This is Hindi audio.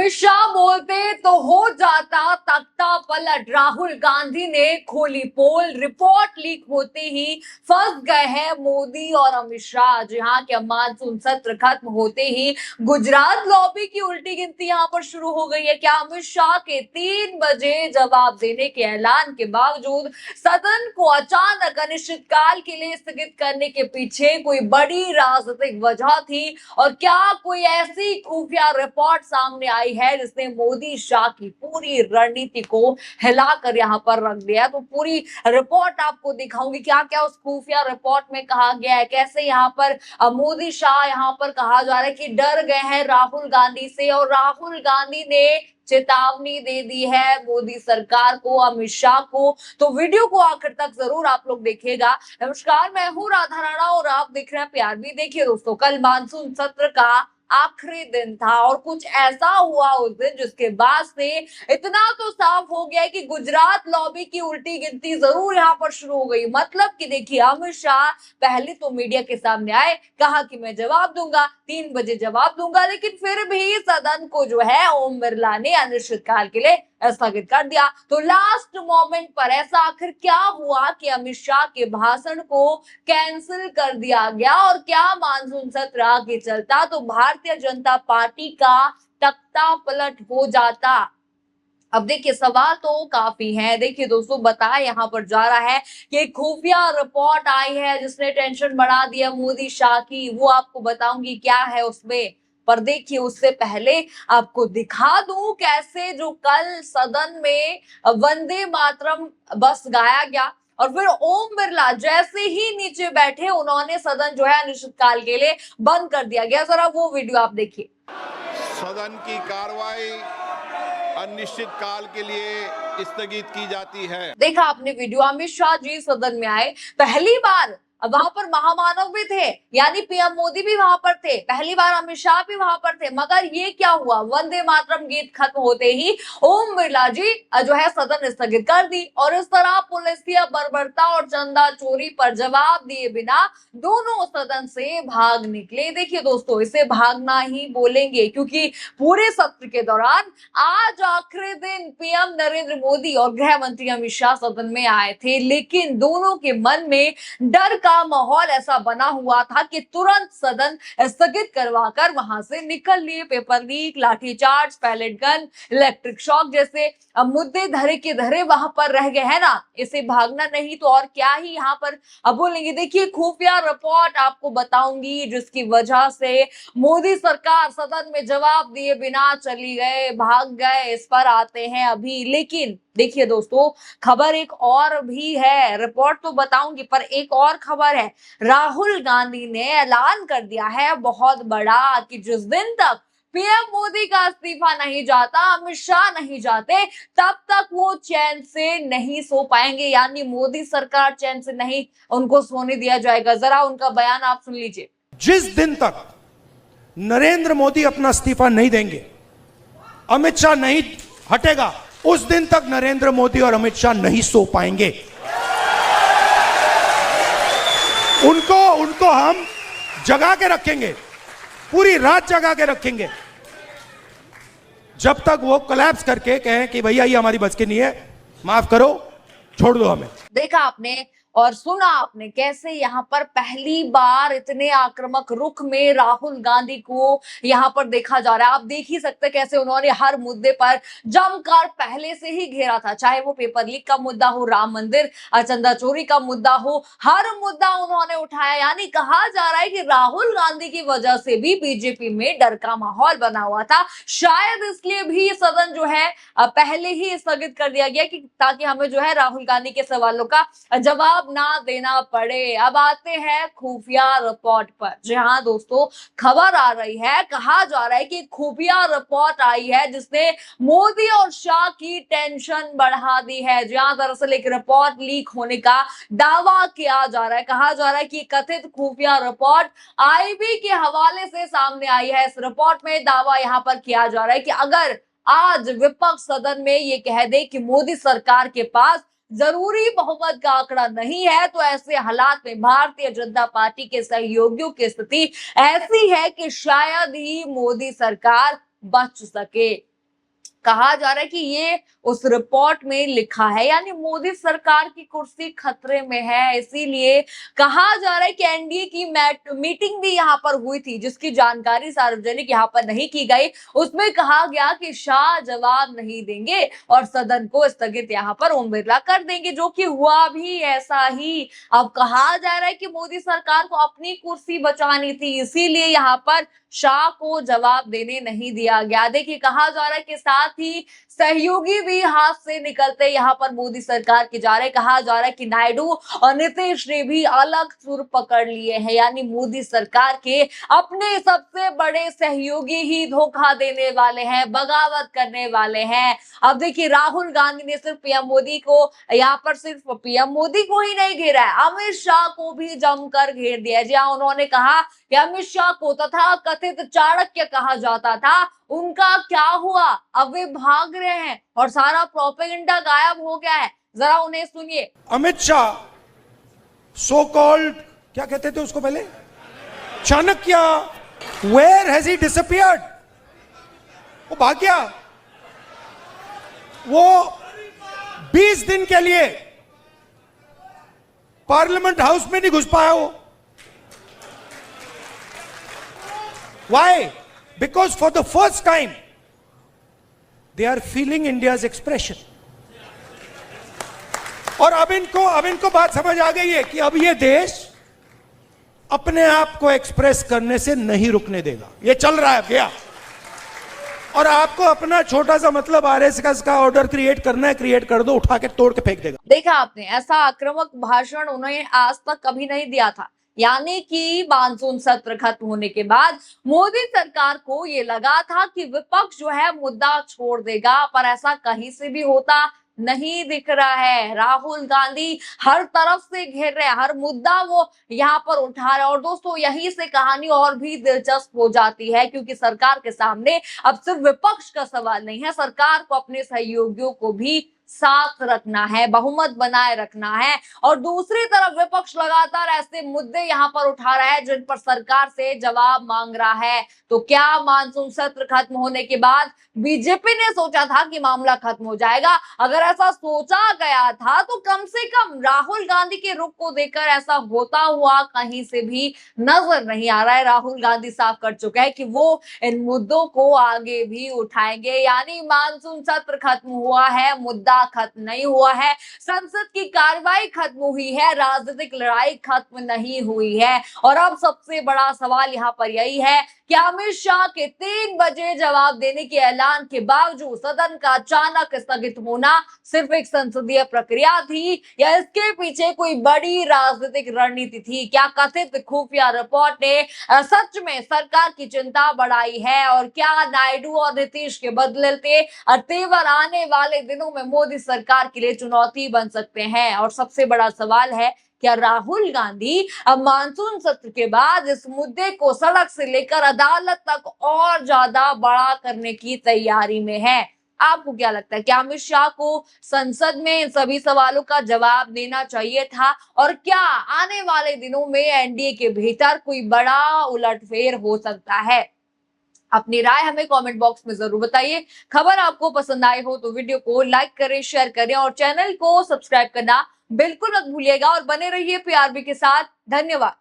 अमित शाह बोलते तो हो जाता तख्ता पलट। राहुल गांधी ने खोली पोल, रिपोर्ट लीक होते ही फंस गए हैं मोदी और अमित शाह। जहां के मानसून सत्र खत्म होते ही गुजरात लॉबी की उल्टी गिनती यहां पर शुरू हो गई है। क्या अमित शाह के 3 बजे जवाब देने के ऐलान के बावजूद सदन को अचानक अनिश्चितकाल के लिए स्थगित करने के पीछे कोई बड़ी राजनीतिक वजह थी? और क्या कोई ऐसी खुफिया रिपोर्ट सामने आई है जिसने मोदी शाह की पूरी रणनीति को हिलाकर यहाँ पर रख दिया? तो पूरी रिपोर्ट आपको दिखाऊंगी क्या क्या उस खुफिया रिपोर्ट में कहा गया है, कैसे यहाँ पर मोदी शाह यहाँ पर कहा जा रहा है कि डर गए हैं राहुल गांधी से, और राहुल गांधी ने चेतावनी दे दी है मोदी सरकार को, अमित शाह को। तो वीडियो को आखिर तक जरूर आप लोग देखिएगा। नमस्कार, मैं हूं राधा राणा और आप देख रहे हैं प्यार भी। देखिए दोस्तों, कल मानसून सत्र का आखिरी दिन था और कुछ ऐसा हुआ उस दिन जिसके बाद से इतना तो साफ हो गया कि गुजरात लॉबी की उल्टी गिनती जरूर यहाँ पर शुरू हो गई। मतलब कि देखिए, अमित शाह पहले तो मीडिया के सामने आए, कहा कि मैं जवाब दूंगा, 3 बजे जवाब दूंगा, लेकिन फिर भी सदन को जो है ओम बिरला ने अनिश्चितकाल के लिए स्थगित कर दिया। तो लास्ट मोमेंट पर ऐसा आखिर क्या हुआ कि अमित शाह के भाषण को कैंसिल कर दिया गया, और क्या मानसून सत्र आगे चलता तो भारतीय जनता पार्टी का तख्ता पलट हो जाता? अब देखिए, सवाल तो काफी है। देखिए दोस्तों, बताया यहाँ पर जा रहा है कि खुफिया रिपोर्ट आई है जिसने टेंशन बढ़ा दिया मोदी शाह की। वो आपको बताऊंगी क्या है उसमें, पर देखिए उससे पहले आपको दिखा दूं कैसे जो कल सदन में वंदे मातरम बस गाया गया और फिर ओम बिरला जैसे ही नीचे बैठे उन्होंने सदन जो है अनिश्चितकाल के लिए बंद कर दिया गया। जरा वो वीडियो आप देखिए। सदन की कार्रवाई अनिश्चित काल के लिए स्थगित की जाती है। देखा आपने वीडियो, अमित शाह जी सदन में आए, पहली बार वहां पर महामानव भी थे, यानी पीएम मोदी भी वहां पर थे, पहली बार अमित शाह भी वहां पर थे। मगर ये क्या हुआ, वंदे मातरम गीत खत्म होते ही ओम बिरला जी जो है सदन स्थगित कर दी, और इस तरह पुलिसिया बर्बरता और चंदा चोरी पर जवाब दिए बिना दोनों सदन से भाग निकले। देखिए दोस्तों, इसे भागना ही बोलेंगे, क्योंकि पूरे सत्र के दौरान आज आखिरी दिन पीएम नरेंद्र मोदी और गृह मंत्री अमित शाह सदन में आए थे, लेकिन दोनों के मन में डर का माहौल ऐसा बना हुआ था कि तुरंत सदन स्थगित करवाकर वहां से निकल लिए। पेपर लीक, लाठीचार्ज, पैलेट गन, इलेक्ट्रिक शॉक जैसे मुद्दे धरे के धरे वहां पर रह गए हैं ना। इसे भागना नहीं तो और क्या ही यहाँ पर अब बोलेंगे। देखिए, खुफिया रिपोर्ट आपको बताऊंगी जिसकी वजह से मोदी सरकार सदन में जवाब दिए बिना चली गए, भाग गए, इस पर आते हैं अभी। लेकिन देखिए दोस्तों, खबर एक और भी है, रिपोर्ट तो बताऊंगी पर एक और खबर है। राहुल गांधी ने ऐलान कर दिया है बहुत बड़ा कि जिस दिन तक पीएम मोदी का इस्तीफा नहीं जाता, अमित शाह नहीं जाते, तब तक वो चैन से नहीं सो पाएंगे, यानी मोदी सरकार चैन से नहीं उनको सोने दिया जाएगा। जरा उनका बयान आप सुन लीजिए। जिस दिन तक नरेंद्र मोदी अपना इस्तीफा नहीं देंगे, अमित शाह नहीं हटेगा, उस दिन तक नरेंद्र मोदी और अमित शाह नहीं सो पाएंगे। उनको हम जगा के रखेंगे, पूरी रात जगा के रखेंगे, जब तक वो कोलैप्स करके कहें कि भैया ये हमारी बस की नहीं है, माफ करो, छोड़ दो हमें। देखा आपने और सुना आपने कैसे यहाँ पर पहली बार इतने आक्रामक रुख में राहुल गांधी को यहाँ पर देखा जा रहा है। आप देख ही सकते कैसे उन्होंने हर मुद्दे पर जमकर पहले से ही घेरा था, चाहे वो पेपर लीक का मुद्दा हो, राम मंदिर, चंदा चोरी का मुद्दा हो, हर मुद्दा उन्होंने उठाया। यानी कहा जा रहा है कि राहुल गांधी की वजह से भी बीजेपी में डर का माहौल बना हुआ था। शायद इसलिए भी सदन जो है पहले ही स्थगित कर दिया गया कि ताकि हमें जो है राहुल गांधी के सवालों का जवाब ना देना पड़े। अब आते हैं खुफिया रिपोर्ट पर। जी हाँ दोस्तों, खबर आ रही है, कहा जा रहा है कि खुफिया रिपोर्ट आई है जिसने मोदी और शाह की टेंशन बढ़ा दी है। जहां दरअसल एक रिपोर्ट लीक होने का दावा किया जा रहा है। कहा जा रहा है कि कथित खुफिया रिपोर्ट आईबी के हवाले से सामने आई है। इस रिपोर्ट में दावा यहां पर किया जा रहा है कि अगर आज विपक्ष सदन में ये कह दे कि मोदी सरकार के पास जरूरी बहुमत का आंकड़ा नहीं है, तो ऐसे हालात में भारतीय जनता पार्टी के सहयोगियों की स्थिति ऐसी है कि शायद ही मोदी सरकार बच सके। कहा जा रहा है कि ये उस रिपोर्ट में लिखा है, यानी मोदी सरकार की कुर्सी खतरे में है। इसीलिए कहा जा रहा है कि एनडीए की मीटिंग भी यहाँ पर हुई थी, जिसकी जानकारी सार्वजनिक यहाँ पर नहीं की गई। उसमें कहा गया कि शाह जवाब नहीं देंगे और सदन को स्थगित यहाँ पर ओम बिरला कर देंगे, जो कि हुआ भी ऐसा ही। अब कहा जा रहा है कि मोदी सरकार को अपनी कुर्सी बचानी थी, इसीलिए यहाँ पर शाह को जवाब देने नहीं दिया गया। देखिए, कहा जा रहा है कि साथ ही सहयोगी भी हाथ से निकलते यहाँ पर मोदी सरकार के जा रहे। कहा जा रहा है कि नायडू और नीतीश ने भी अलग सुर पकड़ लिए हैं, यानी मोदी सरकार के अपने सबसे बड़े सहयोगी ही धोखा देने वाले हैं, बगावत करने वाले हैं। अब देखिए, राहुल गांधी ने सिर्फ पीएम मोदी को, यहाँ पर सिर्फ पीएम मोदी को ही नहीं घेरा है, अमित शाह को भी जमकर घेर दिया। जी हाँ, उन्होंने कहा कि अमित शाह को तथा कथित चाणक्य कहा जाता था, उनका क्या हुआ? अब वे भाग रहे हैं और सारा प्रोपेगेंडा गायब हो गया है। जरा उन्हें सुनिए। अमित शाह, सो कॉल्ड, क्या कहते थे उसको पहले, Chanakya, where has he disappeared? वो भाग गया। वो 20 दिन के लिए पार्लियामेंट हाउस में नहीं घुस पाया। वो Why? Because for the first time, they are feeling India's expression. और अब इनको बात समझ आ गई है कि अब ये देश अपने आप को एक्सप्रेस करने से नहीं रुकने देगा। ये चल रहा है गया, और आपको अपना छोटा सा मतलब आरएसएस का ऑर्डर क्रिएट करना है, क्रिएट कर दो, उठा के तोड़ के फेंक देगा। देखा आपने, ऐसा आक्रामक भाषण उन्होंने आज तक कभी नहीं दिया था। यानी कि मानसून सत्र खत्म होने के बाद मोदी सरकार को ये लगा था कि विपक्ष जो है मुद्दा छोड़ देगा, पर ऐसा कहीं से भी होता नहीं दिख रहा है। राहुल गांधी हर तरफ से घेर रहे हैं, हर मुद्दा वो यहाँ पर उठा रहे हैं। और दोस्तों, यहीं से कहानी और भी दिलचस्प हो जाती है, क्योंकि सरकार के सामने अब सिर्फ विपक्ष का सवाल नहीं है, सरकार को अपने सहयोगियों को भी साथ रखना है, बहुमत बनाए रखना है। और दूसरी तरफ विपक्ष लगातार ऐसे मुद्दे यहाँ पर उठा रहा है जिन पर सरकार से जवाब मांग रहा है। तो क्या मानसून सत्र खत्म होने के बाद बीजेपी ने सोचा था कि मामला खत्म हो जाएगा? अगर ऐसा सोचा गया था तो कम से कम राहुल गांधी के रुख को देखकर ऐसा होता हुआ कहीं से भी नजर नहीं आ रहा है। राहुल गांधी साफ कर चुके हैं कि वो इन मुद्दों को आगे भी उठाएंगे। यानी मानसून सत्र खत्म हुआ है, मुद्दा खत्म नहीं हुआ है, संसद की कार्रवाई खत्म हुई है, राजनीतिक लड़ाई खत्म नहीं हुई है। और अब सबसे बड़ा सवाल यहाँ पर यही है कि अमित शाह के 3 बजे जवाब देने के ऐलान के बावजूद सदन का अचानक स्थगित होना सिर्फ एक संसदीय प्रक्रिया थी, या इसके पीछे कोई बड़ी राजनीतिक रणनीति थी? क्या कथित खुफिया रिपोर्ट ने सच में सरकार की चिंता बढ़ाई है? और क्या नायडू और नीतीश के बदलते तेवर आने वाले दिनों में मोदी सरकार के लिए चुनौती बन सकते हैं? और सबसे बड़ा सवाल है, क्या राहुल गांधी अब मानसून सत्र के बाद इस मुद्दे को सड़क से लेकर अदालत तक और ज्यादा बड़ा करने की तैयारी में है? आपको क्या लगता है, क्या अमित शाह को संसद में इन सभी सवालों का जवाब देना चाहिए था? और क्या आने वाले दिनों में एनडीए के भीतर कोई बड़ा उलटफेर हो सकता है? अपनी राय हमें कमेंट बॉक्स में जरूर बताइए। खबर आपको पसंद आई हो तो वीडियो को लाइक करें, शेयर करें और चैनल को सब्सक्राइब करना बिल्कुल मत भूलिएगा। और बने रहिए पीआरबी के साथ। धन्यवाद।